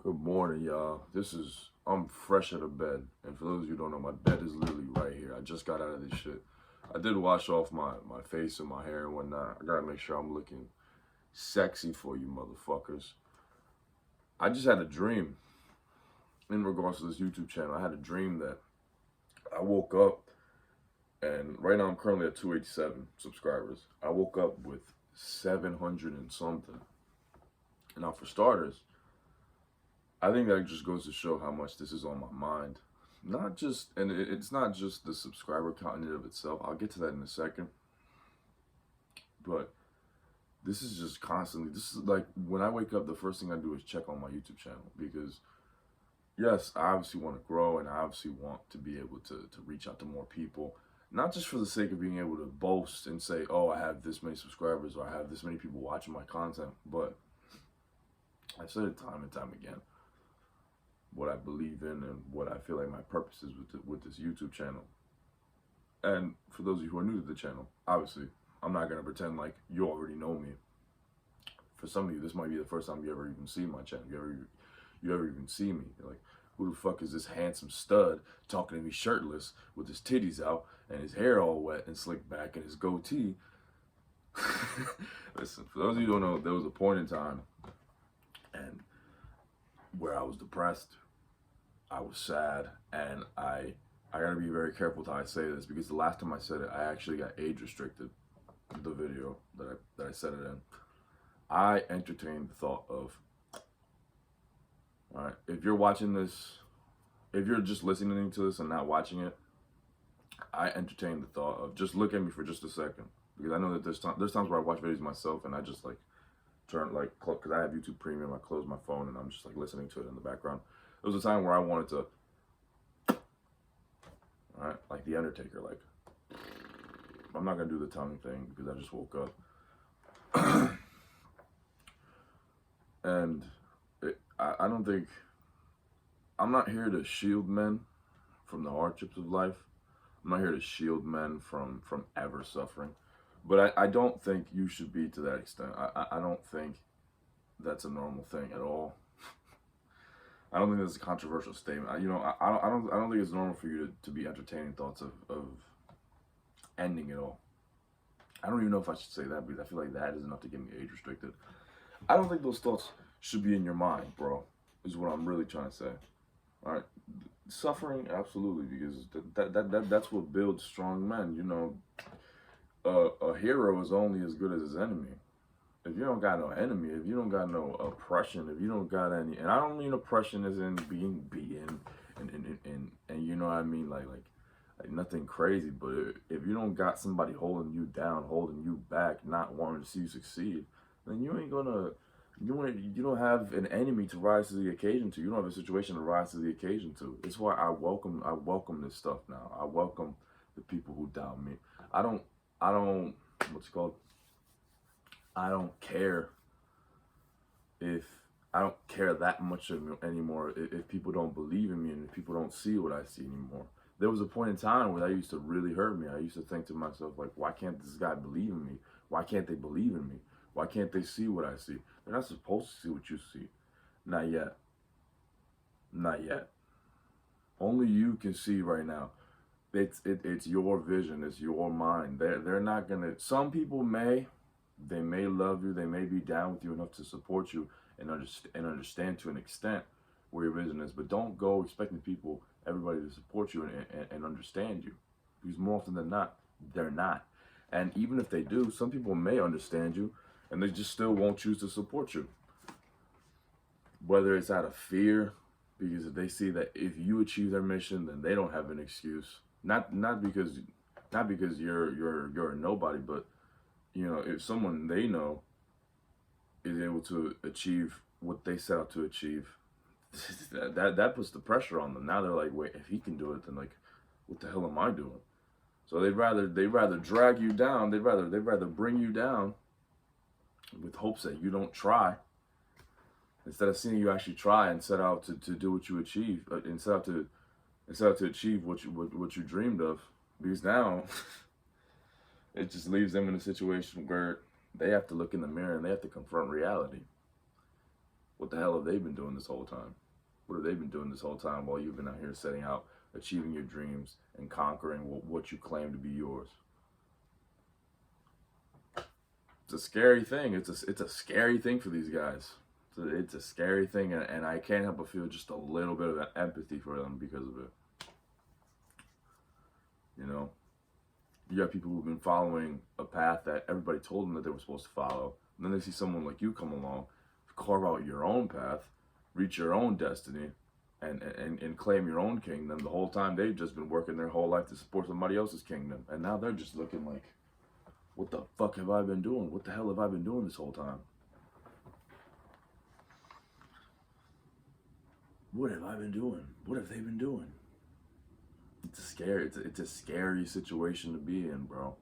Good morning, y'all. I'm fresh out of bed. And for those of you who don't know, my bed is literally right here. I just got out of this shit. I did wash off my face and my hair and whatnot. I gotta make sure I'm looking sexy for you motherfuckers. I just had a dream in regards to this YouTube channel. I had a dream that I woke up and right now I'm currently at 287 subscribers. I woke up with 700 and something. Now, for starters, I think that just goes to show how much this is on my mind. Not just, and it's not just the subscriber count in and of itself. I'll get to that in a second. But this is just constantly, this is like when I wake up, the first thing I do is check on my YouTube channel because, yes, I obviously want to grow and I obviously want to be able to reach out to more people. Not just for the sake of being able to boast and say, oh, I have this many subscribers or I have this many people watching my content, but I've said it time and time again. What I believe in and what I feel like my purpose is with this YouTube channel. And for those of you who are new to the channel, obviously, I'm not going to pretend like you already know me. For some of you, this might be the first time you ever even see my channel. You ever even see me. You're like, who the fuck is this handsome stud talking to me shirtless with his titties out and his hair all wet and slicked back and his goatee? Listen, for those of you who don't know, there was a point in time and where I was depressed, I was sad, and I gotta be very careful how I say this because the last time I said it, I actually got age restricted. The video that I said it in, I entertained the thought of, all right, if you're watching this, if you're just listening to this and not watching it, I entertained the thought of just look at me for just a second because I know that there's times where I watch videos myself and I just like turn like because I have YouTube Premium, I close my phone and I'm just like listening to it in the background. There was a time where I wanted to, all right, like the Undertaker, like I'm not gonna do the tongue thing because I just woke up. And I don't think, I'm not here to shield men from the hardships of life. I'm not here to shield men from ever suffering. But I don't think you should be to that extent. I don't think that's a normal thing at all. I don't think that's a controversial statement. I don't think it's normal for you to be entertaining thoughts of ending it all. I don't even know if I should say that because I feel like that is enough to get me age restricted. I don't think those thoughts should be in your mind, bro, is what I'm really trying to say. All right, suffering, absolutely, because that's what builds strong men. You know, a hero is only as good as his enemy. If you don't got no enemy, if you don't got no oppression, if you don't got any, and I don't mean oppression as in being beaten, and you know what I mean, like nothing crazy, but if you don't got somebody holding you down, holding you back, not wanting to see you succeed, then you ain't gonna, you don't have an enemy to rise to the occasion to. You don't have a situation to rise to the occasion to. It's why I welcome this stuff now. I welcome the people who doubt me. I don't, what's it called? I don't care if, I don't care that much anymore if people don't believe in me and if people don't see what I see anymore. There was a point in time where that used to really hurt me. I used to think to myself, like, why can't this guy believe in me? Why can't they believe in me? Why can't they see what I see? They're not supposed to see what you see. Not yet. Not yet. Only you can see right now. It's your vision. It's your mind. They're not gonna. Some people they may love you. They may be down with you enough to support you and understand to an extent where your vision is. But don't go expecting everybody to support you and understand you, because more often than not, they're not. And even if they do, some people may understand you and they just still won't choose to support you. Whether it's out of fear, because they see that if you achieve their mission, then they don't have an excuse. Not because you're a nobody, but you know, if someone they know is able to achieve what they set out to achieve, that puts the pressure on them. Now they're like, wait, if he can do it, then like, what the hell am I doing? So they'd rather drag you down. They'd rather bring you down with hopes that you don't try, instead of seeing you actually try and set out to do what you achieve, and set out to achieve what you dreamed of. Because now it just leaves them in a situation where they have to look in the mirror and they have to confront reality. What the hell have they been doing this whole time? What have they been doing this whole time while you've been out here setting out, achieving your dreams, and conquering what you claim to be yours? It's a scary thing. It's a scary thing for these guys. It's a scary thing, and I can't help but feel just a little bit of empathy for them because of it. You know, you got people who've been following a path that everybody told them that they were supposed to follow, and then they see someone like you come along, carve out your own path, reach your own destiny, and claim your own kingdom. The whole time they've just been working their whole life to support somebody else's kingdom, and now they're just looking like, what the fuck have I been doing? What the hell have I been doing this whole time? What have I been doing? What have they been doing? It's a scary, it's a scary situation to be in, bro.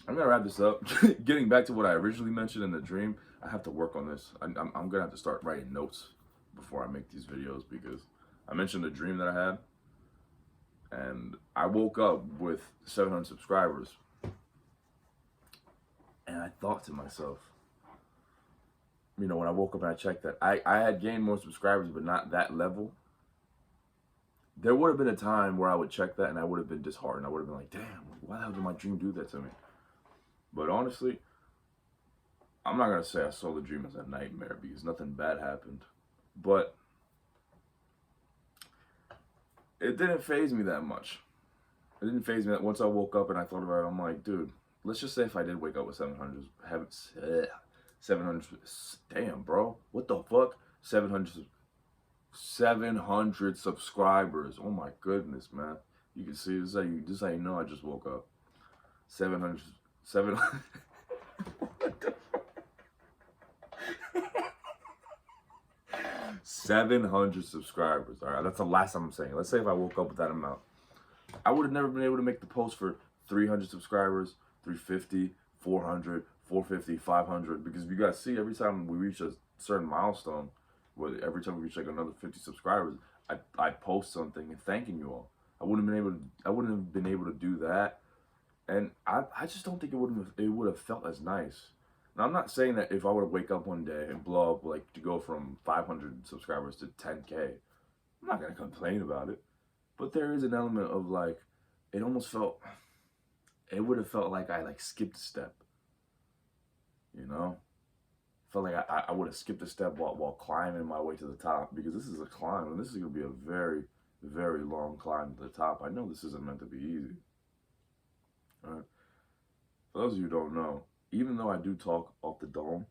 I'm gonna wrap this up. Getting back to what I originally mentioned in the dream, I have to work on this. I'm gonna have to start writing notes before I make these videos, because I mentioned a dream that I had, and I woke up with 700 subscribers, and I thought to myself, you know, when I woke up and I checked that, I had gained more subscribers, but not that level. There would have been a time where I would check that and I would have been disheartened. I would have been like, damn, why the hell did my dream do that to me? But honestly, I'm not going to say I saw the dream as a nightmare, because nothing bad happened. But it didn't faze me that much. It didn't faze me that once I woke up and I thought about it, I'm like, dude, let's just say if I did wake up with 700, 700, damn, bro, what the fuck? 700 subscribers. Oh my goodness, man. You can see, this is how you know I just woke up. 700 700 subscribers. All right, that's the last time I'm saying. Let's say if I woke up with that amount, I would have never been able to make the post for 300 subscribers, 350, 400, 450, 500. Because you guys see, every time we reach a certain milestone, every time we reach like another 50 subscribers, I post something and thanking you all. I wouldn't have been able to do that, and I just don't think it would have felt as nice. Now, I'm not saying that if I were to wake up one day and blow up, like to go from 500 subscribers to 10K, I'm not gonna complain about it. But there is an element of like, it would have felt like I like skipped a step. You know, felt like I would have skipped a step while climbing my way to the top, because this is a climb, and this is gonna be a very, very long climb to the top. I know this isn't meant to be easy. All right. For those of you who don't know, even though I do talk off the dome,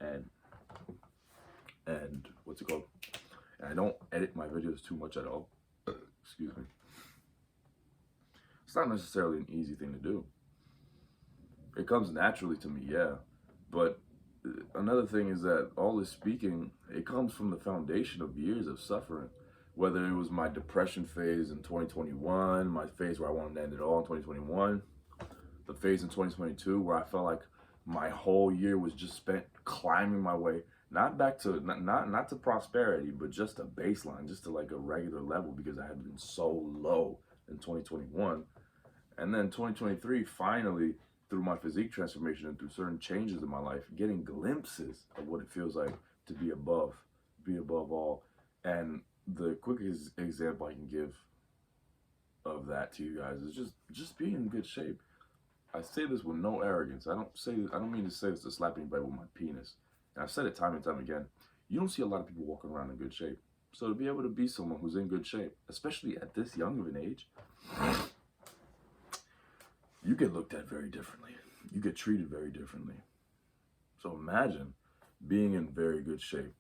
and what's it called, and I don't edit my videos too much at all, excuse me, it's not necessarily an easy thing to do. It comes naturally to me, yeah, but another thing is that all this speaking, it comes from the foundation of years of suffering. Whether it was my depression phase in 2021, my phase where I wanted to end it all in 2021, the phase in 2022 where I felt like my whole year was just spent climbing my way, not back to not to prosperity, but just a baseline, just to like a regular level, because I had been so low in 2021. And then 2023, finally, through my physique transformation and through certain changes in my life, getting glimpses of what it feels like to be above all. And the quickest example I can give of that to you guys is just be in good shape. I say this with no arrogance. I don't mean to say this to slap anybody with my penis. And I've said it time and time again. You don't see a lot of people walking around in good shape. So to be able to be someone who's in good shape, especially at this young of an age, you get looked at very differently. You get treated very differently. So imagine being in very good shape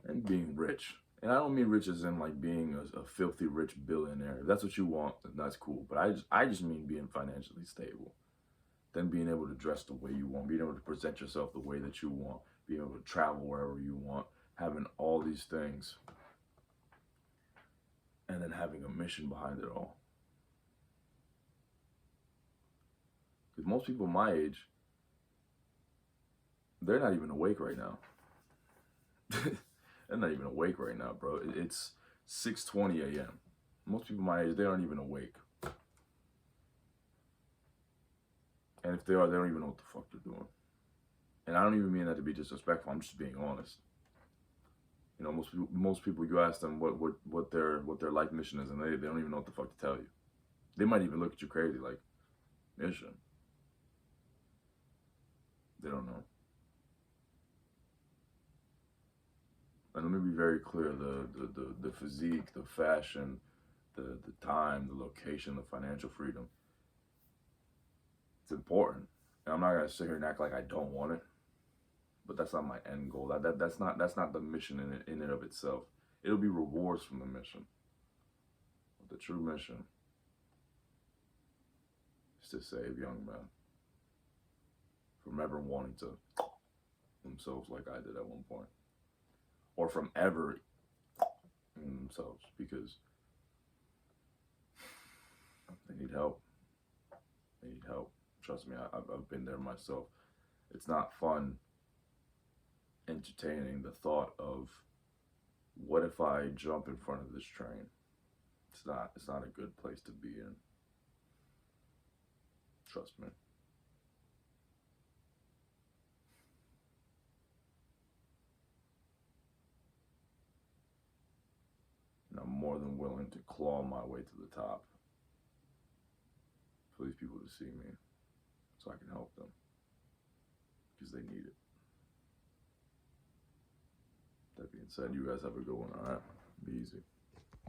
and being rich. And I don't mean rich as in like being a filthy rich billionaire. If that's what you want, then that's cool. But I just mean being financially stable. Then being able to dress the way you want, being able to present yourself the way that you want, being able to travel wherever you want, having all these things, and then having a mission behind it all. Because most people my age, they're not even awake right now. They're not even awake right now, bro. It's 6:20 a.m. Most people my age, they aren't even awake. And if they are, they don't even know what the fuck they're doing. And I don't even mean that to be disrespectful. I'm just being honest. You know, most people you ask them what their life mission is, and they don't even know what the fuck to tell you. They might even look at you crazy like, mission. They don't know. And let me be very clear: the physique, the fashion, the time, the location, the financial freedom. It's important. And I'm not gonna sit here and act like I don't want it, but that's not my end goal. That's not the mission in and of itself. It'll be rewards from the mission. But the true mission is to save young men from ever wanting to themselves like I did at one point, or from ever themselves, because they need help. They need help. Trust me, I've been there myself. It's not fun entertaining the thought of, what if I jump in front of this train? It's not a good place to be in. Trust me. And I'm more than willing to claw my way to the top for these people to see me so I can help them, because they need it. That being said, you guys have a good one, alright? Be easy.